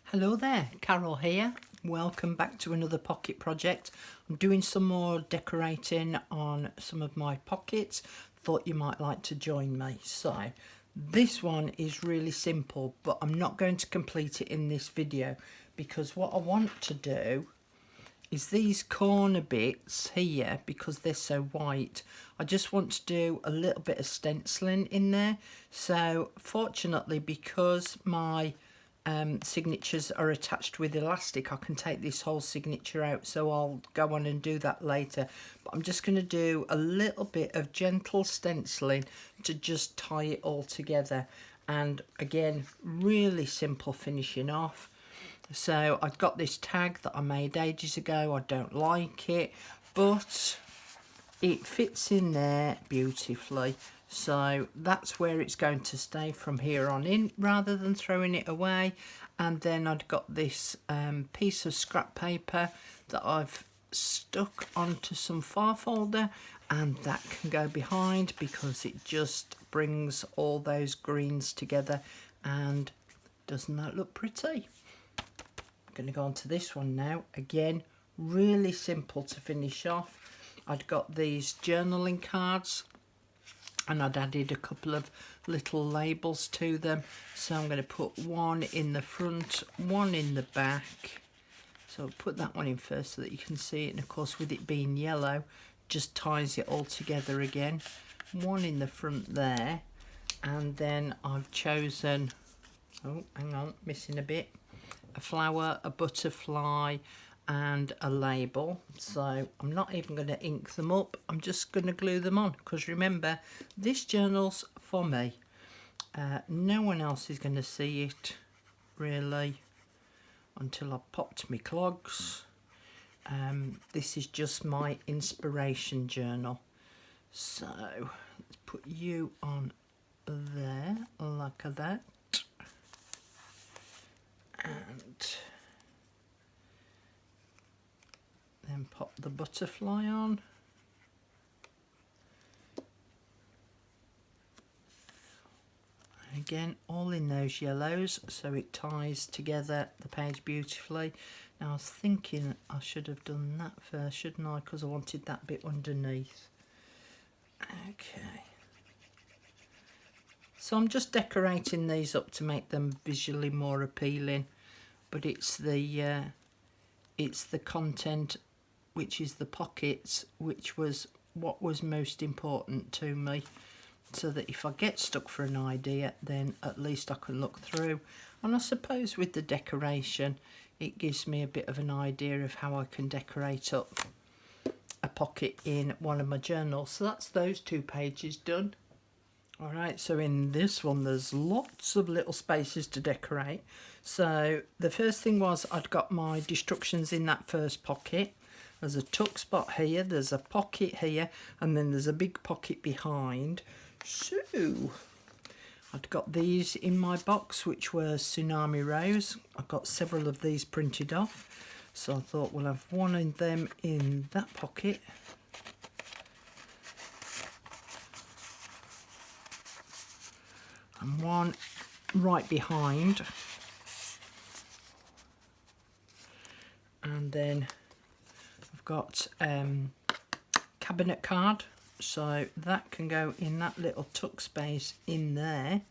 Hello there, Carol here. Welcome back to another pocket project. I'm doing some more decorating on some of my pockets. Thought you might like to join me. So this one is really simple, but I'm not going to complete it in this video because what I want to do is these corner bits here, because they're so white, I just want to do a little bit of stenciling in there. So fortunately, because my signatures are attached with elastic, I can take this whole signature out, so I'll go on and do that later. But I'm just going to do a little bit of gentle stenciling to just tie it all together. And again, really simple finishing off. So I've got this tag that I made ages ago. I don't like it, but it fits in there beautifully. So that's where it's going to stay from here on in, rather than throwing it away. And then I've got this piece of scrap paper that I've stuck onto some file folder, and that can go behind because it just brings all those greens together. And doesn't that look pretty? I'm going to go on to this one now. Again, really simple to finish off. I'd got these journaling cards and I'd added a couple of little labels to them. So I'm going to put one in the front, one in the back. So I'll put that one in first so that you can see it. And of course, with it being yellow, just ties it all together again. One in the front there. And then I've chosen, oh, hang on, missing a bit. A flower, a butterfly, and a label. So I'm not even going to ink them up, I'm just going to glue them on, because remember, this journal's for me. No one else is going to see it really until I've popped my clogs. This is just my inspiration journal. So let's put you on there like that, and then pop the butterfly on. Again, all in those yellows, so it ties together the page beautifully. Now I was thinking I should have done that first, shouldn't I? Because I wanted that bit underneath. Okay. So I'm just decorating these up to make them visually more appealing, but it's the content, which is the pockets, which was what was most important to me, so that if I get stuck for an idea, then at least I can look through. And I suppose with the decoration, it gives me a bit of an idea of how I can decorate up a pocket in one of my journals. So that's those two pages done. All right, so in this one, there's lots of little spaces to decorate. So the first thing was I'd got my destructions in that first pocket. There's a tuck spot here, there's a pocket here, and then there's a big pocket behind. So I'd got these in my box, which were Tsunami Rose. I've got several of these printed off. So I thought we'll have one of them in that pocket. And one right behind. And then I've got cabinet card, so that can go in that little tuck space in there.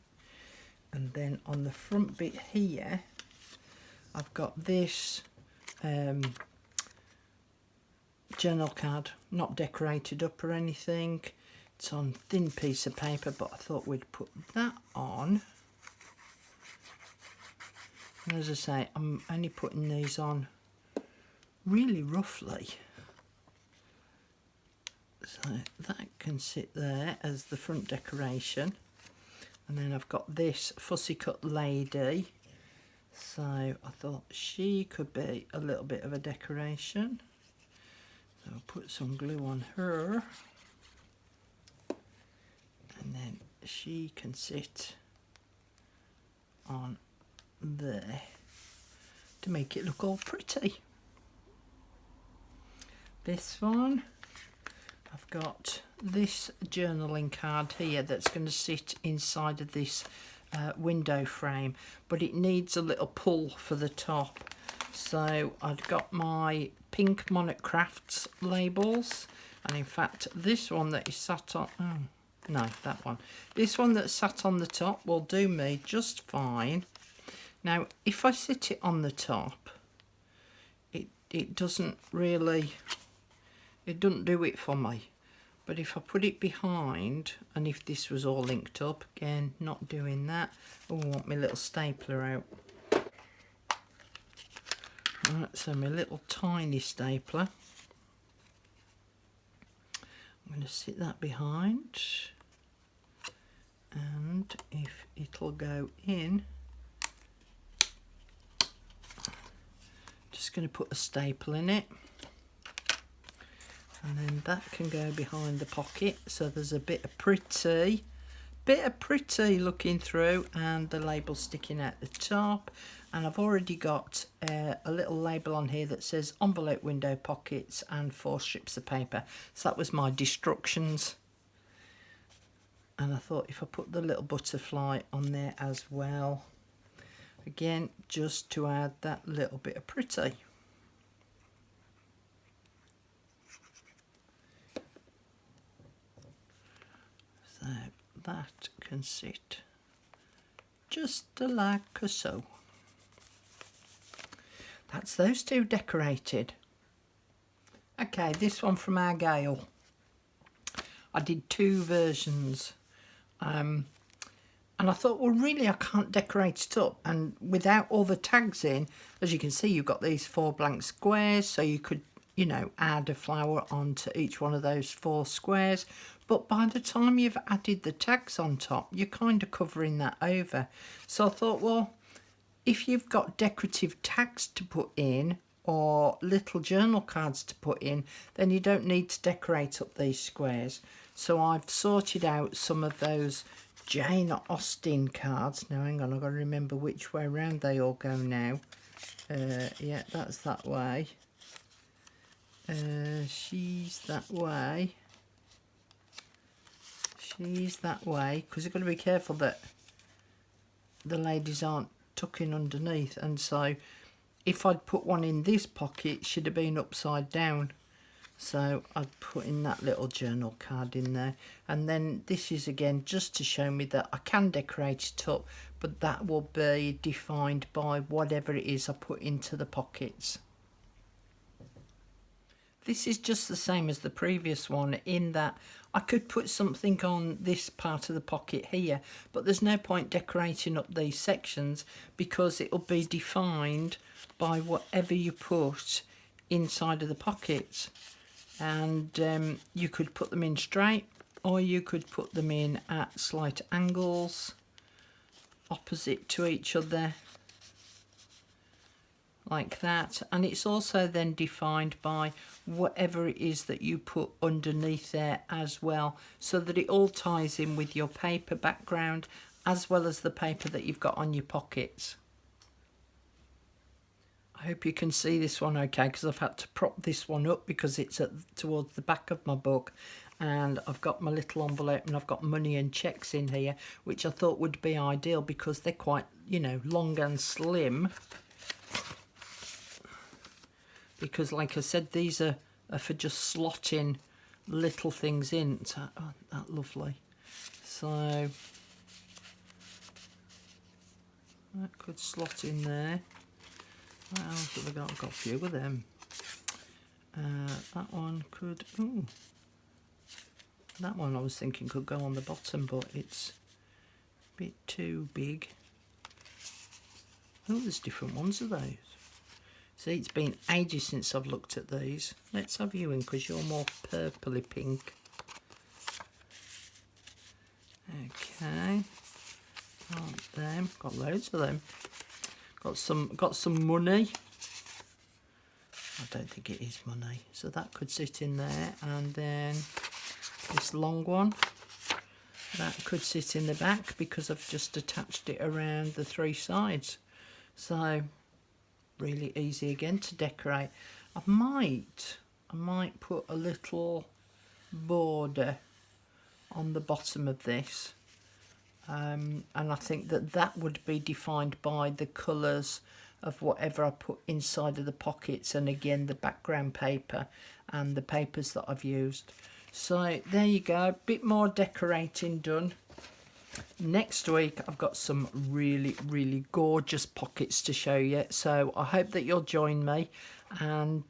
And then on the front bit here, I've got this journal card, not decorated up or anything. It's on a thin piece of paper, but I thought we'd put that on. And as I say, I'm only putting these on really roughly. So that can sit there as the front decoration. And then I've got this fussy cut lady. So I thought she could be a little bit of a decoration. So I'll put some glue on her. And then she can sit on there to make it look all pretty. This one, I've got this journaling card here that's going to sit inside of this window frame, but it needs a little pull for the top. So I've got my pink Monarch Crafts labels, and in fact this one that is sat on, oh no, that one, this one that sat on the top will do me just fine. Now if I sit it on the top, it doesn't really, it doesn't do it for me. But if I put it behind, and if this was all linked up, again, not doing that. Oh, I want my little stapler out. Right, so my little tiny stapler. I'm going to sit that behind. And if it'll go in, just going to put a staple in it. And then that can go behind the pocket, so there's a bit of pretty looking through, and the label sticking out the top. And I've already got a little label on here that says envelope window pockets and 4 strips of paper. So that was my destructions. And I thought if I put the little butterfly on there as well, again, just to add that little bit of pretty. So that can sit just like so. That's those two decorated. Okay, this one from our Gail. I did 2 versions. And I thought, well, really, I can't decorate it up. And without all the tags in, as you can see, you've got these 4 blank squares. So you could, you know, add a flower onto each one of those 4 squares. But by the time you've added the tags on top, you're kind of covering that over. So I thought, well, if you've got decorative tags to put in or little journal cards to put in, then you don't need to decorate up these squares. So I've sorted out some of those Jane Austen cards. Now hang on, I've got to remember which way around they all go now. Yeah, that's that way. She's that way. She's that way, because you've got to be careful that the ladies aren't tucking underneath. And so if I'd put one in this pocket, it should have been upside down. So I'd put in that little journal card in there. And then this is again just to show me that I can decorate it up, but that will be defined by whatever it is I put into the pockets. This is just the same as the previous one in that I could put something on this part of the pocket here, but there's no point decorating up these sections because it'll be defined by whatever you put inside of the pockets. And you could put them in straight, or you could put them in at slight angles opposite to each other, like that. And it's also then defined by whatever it is that you put underneath there as well, so that it all ties in with your paper background as well as the paper that you've got on your pockets. I hope you can see this one okay, because I've had to prop this one up because it's towards the back of my book, and I've got my little envelope and I've got money and checks in here, which I thought would be ideal because they're quite, you know, long and slim. Because like I said, these are for just slotting little things in. So, oh, that's lovely. So that could slot in there. What else have I got? I've got a few of them. That one could, ooh. That one I was thinking could go on the bottom, but it's a bit too big. Oh, there's different ones of those. See, it's been ages since I've looked at these. Let's have you in because you're more purpley pink. Okay. Got them. Got loads of them. Got some money. I don't think it is money. So that could sit in there. And then this long one. That could sit in the back because I've just attached it around the 3 sides. So really easy again to decorate. I might put a little border on the bottom of this. And I think that that would be defined by the colours of whatever I put inside of the pockets, and again the background paper and the papers that I've used. So there you go, a bit more decorating done. Next week I've got some really gorgeous pockets to show you, so I hope that you'll join me, and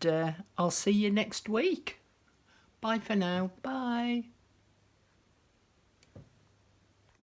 I'll see you next week. Bye for now. Bye.